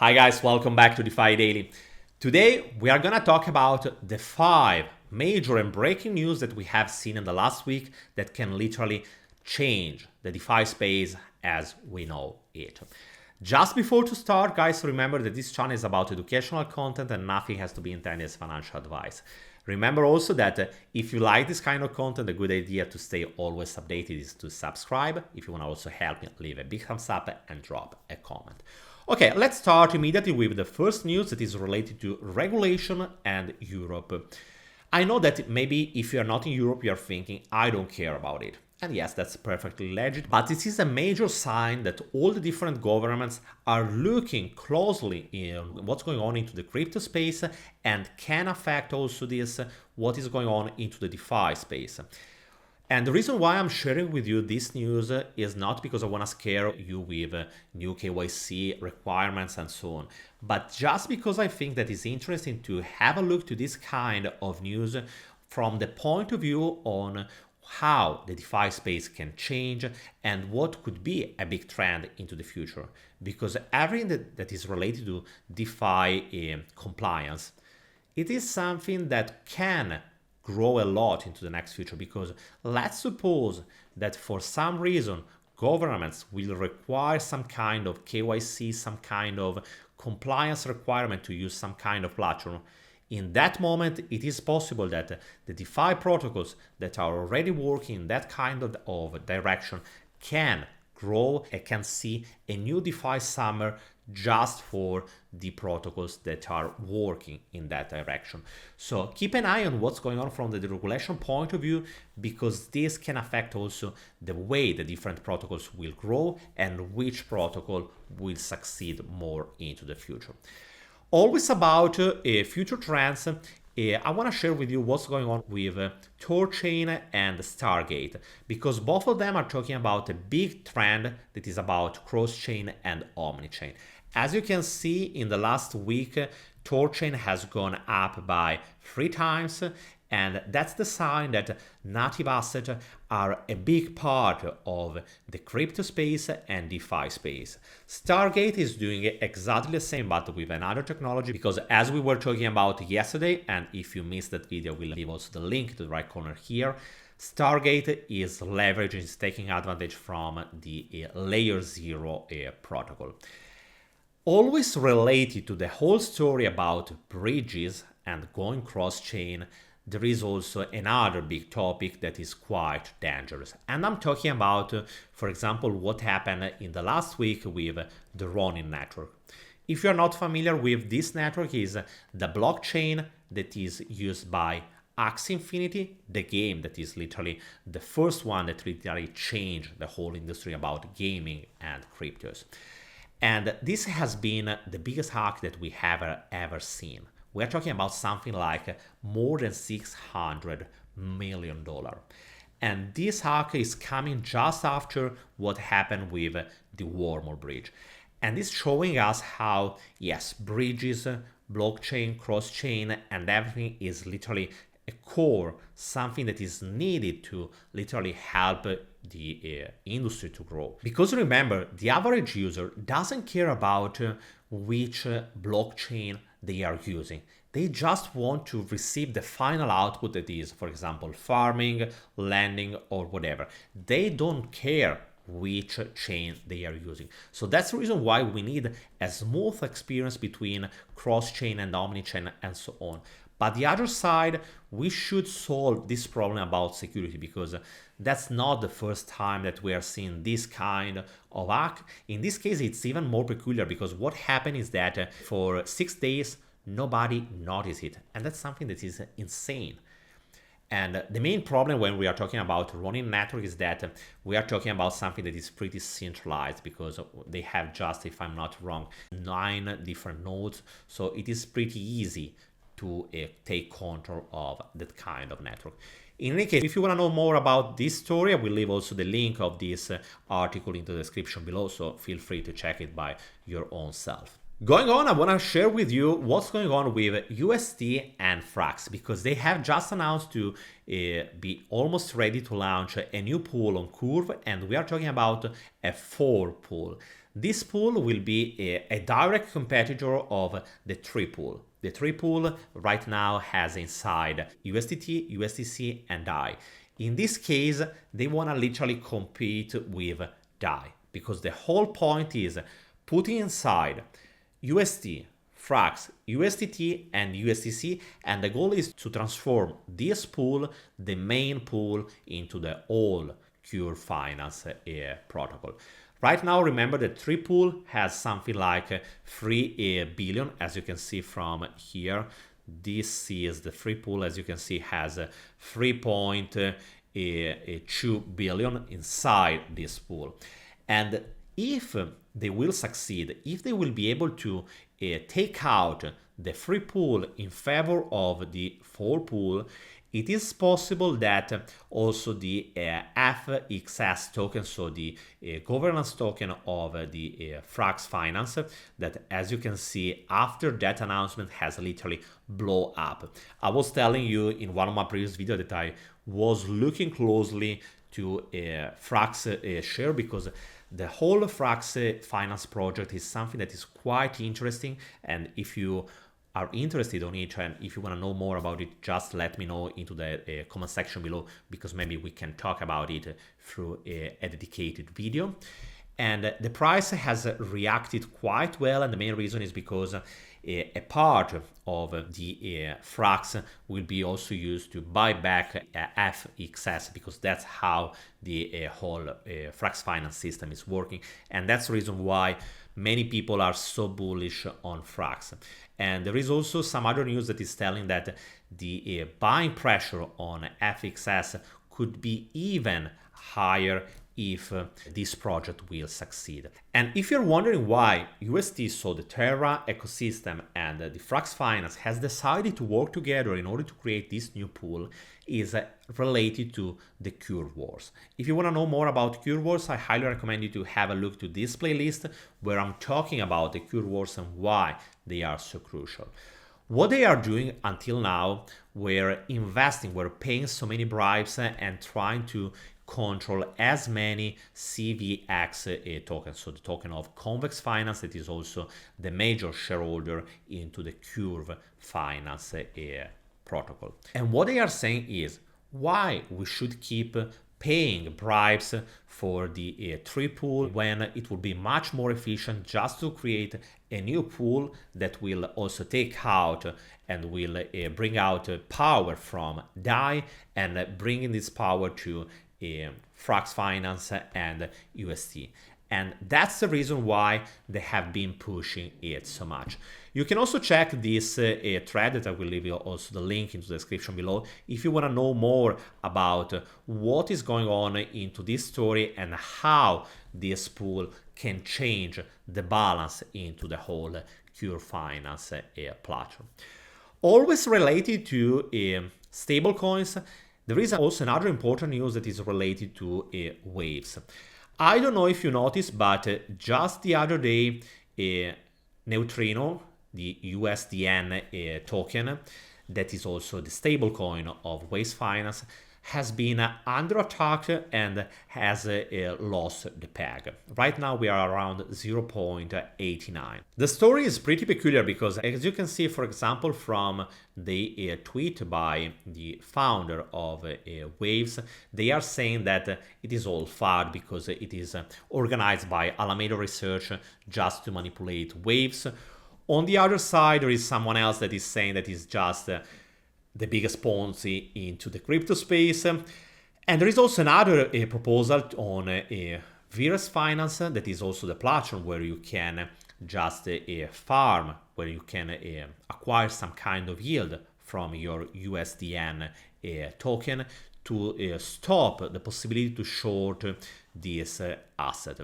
Hi guys, welcome back to DeFi Daily. Today we are gonna talk about the 5 major and breaking news that we have seen in the last week that can literally change the DeFi space as we know it. Just before to start, guys, remember that this channel is about educational content and nothing has to be intended as financial advice. Remember also that if you like this kind of content, a good idea to stay always updated is to subscribe. If you want to also help me, leave a big thumbs up and drop a comment. Okay, let's start immediately with the first news that is related to regulation and Europe. I know that maybe if you're not in Europe, you're thinking, I don't care about it. And yes, that's perfectly legit, but this is a major sign that all the different governments are looking closely in what's going on into the crypto space and can affect also this, what is going on into the DeFi space. And the reason why I'm sharing with you this news is not because I want to scare you with new KYC requirements and so on, but just because I think that it's interesting to have a look to this kind of news from the point of view on how the DeFi space can change and what could be a big trend into the future. Because everything that is related to DeFi compliance, it is something that can grow a lot into the next future, because let's suppose that for some reason governments will require some kind of KYC, some kind of compliance requirement to use some kind of platform. In that moment, it is possible that the DeFi protocols that are already working in that kind of direction can grow and can see a new DeFi summer just for the protocols that are working in that direction. So keep an eye on what's going on from the regulation point of view, because this can affect also the way the different protocols will grow and which protocol will succeed more into the future. Always about future trends, I want to share with you what's going on with THORChain and Stargate, because both of them are talking about a big trend that is about cross-chain and omni-chain. As you can see, in the last week, THORChain has gone up by 3 times, and that's the sign that native assets are a big part of the crypto space and DeFi space. Stargate is doing exactly the same, but with another technology, because as we were talking about yesterday, and if you missed that video, we'll leave also the link to the right corner here, Stargate is leveraging, is taking advantage from the layer 0 protocol. Always related to the whole story about bridges and going cross-chain, there is also another big topic that is quite dangerous. And I'm talking about, for example, what happened in the last week with the Ronin Network. If you're not familiar with this network, is the blockchain that is used by Axie Infinity, the game that is literally the first one that literally changed the whole industry about gaming and cryptos. And this has been the biggest hack that we have ever seen. We're talking about something like more than $600 million. And this hack is coming just after what happened with the Wormhole bridge. And it's showing us how, yes, bridges, blockchain, cross-chain, and everything is literally a core, something that is needed to literally help the industry to grow. Because remember, the average user doesn't care about which blockchain they are using. They just want to receive the final output, that is, for example, farming, lending, or whatever. They don't care which chain they are using. So that's the reason why we need a smooth experience between cross-chain and omni-chain and so on. But the other side, we should solve this problem about security, because that's not the first time that we are seeing this kind of hack. In this case, it's even more peculiar, because what happened is that for 6 days, nobody noticed it. And that's something that is insane. And the main problem when we are talking about Ronin Network is that we are talking about something that is pretty centralized, because they have just, if I'm not wrong, 9 different nodes. So it is pretty easy to take control of that kind of network. In any case, if you want to know more about this story, I will leave also the link of this article in the description below, so feel free to check it by your own self. Going on, I want to share with you what's going on with UST and FRAX, because they have just announced to be almost ready to launch a new pool on Curve, and we are talking about a Thor pool. This pool will be a direct competitor of the Three pool. The Three pool right now has inside USDT, USDC, and DAI. In this case, they want to literally compete with DAI because the whole point is putting inside USD, FRAX, USDT, and USDC, and the goal is to transform this pool, the main pool, into the all Cure Finance protocol. Right now, remember that Three pool has something like 3 billion, as you can see from here. This is the Three pool, as you can see, has 3.2 billion inside this pool. And if they will succeed, if they will be able to take out the Three pool in favor of the Thor pool, it is possible that also the FXS token, so the governance token of the FRAX Finance, that as you can see after that announcement has literally blown up. I was telling you in one of my previous videos that I was looking closely to FRAX share because the whole FRAX Finance project is something that is quite interesting, and if you are interested on it and if you want to know more about it, just let me know into the comment section below, because maybe we can talk about it through a dedicated video. And the price has reacted quite well, and the main reason is because a part of the FRAX will be also used to buy back FXS, because that's how the whole FRAX Finance system is working, and that's the reason why many people are so bullish on FRAX. And there is also some other news that is telling that the buying pressure on FXS could be even higher if this project will succeed. And if you're wondering why UST, so the Terra ecosystem, and the FRAX Finance has decided to work together in order to create this new pool, is related to the Cure Wars. If you want to know more about Cure Wars, I highly recommend you to have a look to this playlist where I'm talking about the Cure Wars and why they are so crucial. What they are doing until now, we're paying so many bribes and trying to control as many CVX tokens, so the token of Convex Finance, that is also the major shareholder into the Curve Finance protocol. And what they are saying is why we should keep paying bribes for the Three pool when it would be much more efficient just to create a new pool that will also take out and will bring out power from DAI and bringing this power to FRAX Finance and UST. And that's the reason why they have been pushing it so much. You can also check this thread that I will leave you also the link into the description below if you want to know more about what is going on into this story and how this pool can change the balance into the whole Cure Finance platform. Always related to stablecoins, there is also another important news that is related to waves. I don't know if you noticed, but just the other day, Neutrino, the USDN token, that is also the stablecoin of Vires Finance, has been under attack and has lost the peg. Right now we are around 0.89. The story is pretty peculiar because, as you can see, for example, from the tweet by the founder of Waves, they are saying that it is all FUD because it is organized by Alameda Research just to manipulate Waves. On the other side, there is someone else that is saying that it's just the biggest Ponzi into the crypto space. And there is also another proposal on Vires Finance, that is also the platform where you can just farm, where you can acquire some kind of yield from your USDN token to stop the possibility to short this asset.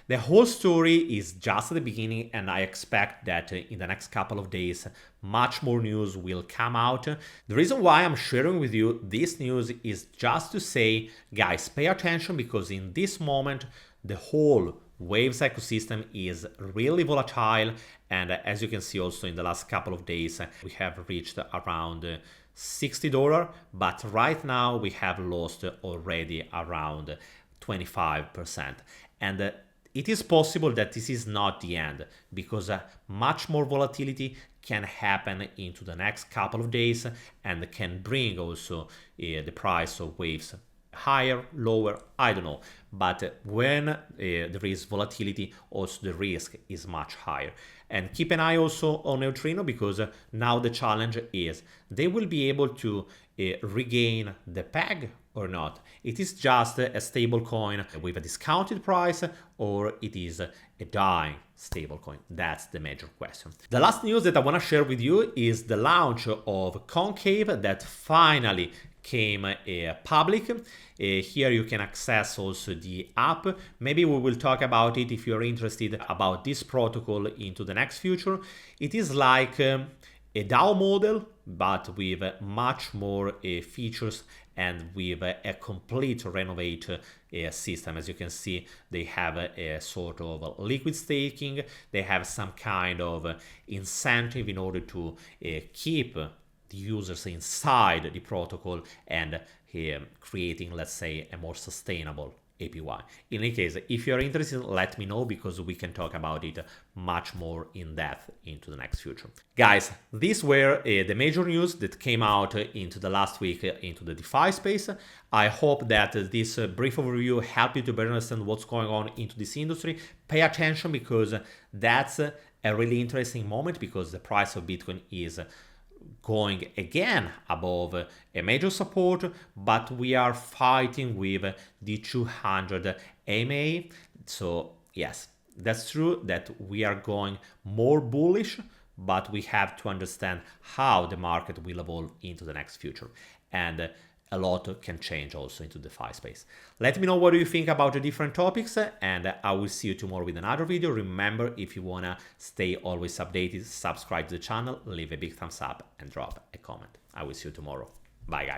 The whole story is just at the beginning, and I expect that in the next couple of days, much more news will come out. The reason why I'm sharing with you this news is just to say, guys, pay attention, because in this moment, the whole Waves ecosystem is really volatile. And as you can see also in the last couple of days, we have reached around $60, but right now we have lost already around 25%. And it is possible that this is not the end, because much more volatility can happen into the next couple of days and can bring also the price of waves higher, lower, I don't know. But when there is volatility, also the risk is much higher. And keep an eye also on Neutrino, because now the challenge is they will be able to regain the peg or not. It is just a stable coin with a discounted price, or it is a dying stable coin. That's the major question. The last news that I want to share with you is the launch of Concave that finally came public. Here you can access also the app. Maybe we will talk about it if you're interested about this protocol into the next future. It is like a DAO model, but with much more features and with a complete renovate system. As you can see, they have a sort of liquid staking. They have some kind of incentive in order to keep the users inside the protocol and creating, let's say, a more sustainable APY. In any case, if you're interested, let me know, because we can talk about it much more in depth into the next future. Guys, these were the major news that came out into the last week into the DeFi space. I hope that this brief overview helped you to better understand what's going on into this industry. Pay attention, because that's a really interesting moment, because the price of Bitcoin is going again above a major support, but we are fighting with the 200 MA. So yes, that's true that we are going more bullish, but we have to understand how the market will evolve into the next future. And a lot can change also into the DeFi space. Let me know what you think about the different topics, and I will see you tomorrow with another video. Remember, if you wanna stay always updated, subscribe to the channel, leave a big thumbs up and drop a comment. I will see you tomorrow. Bye guys.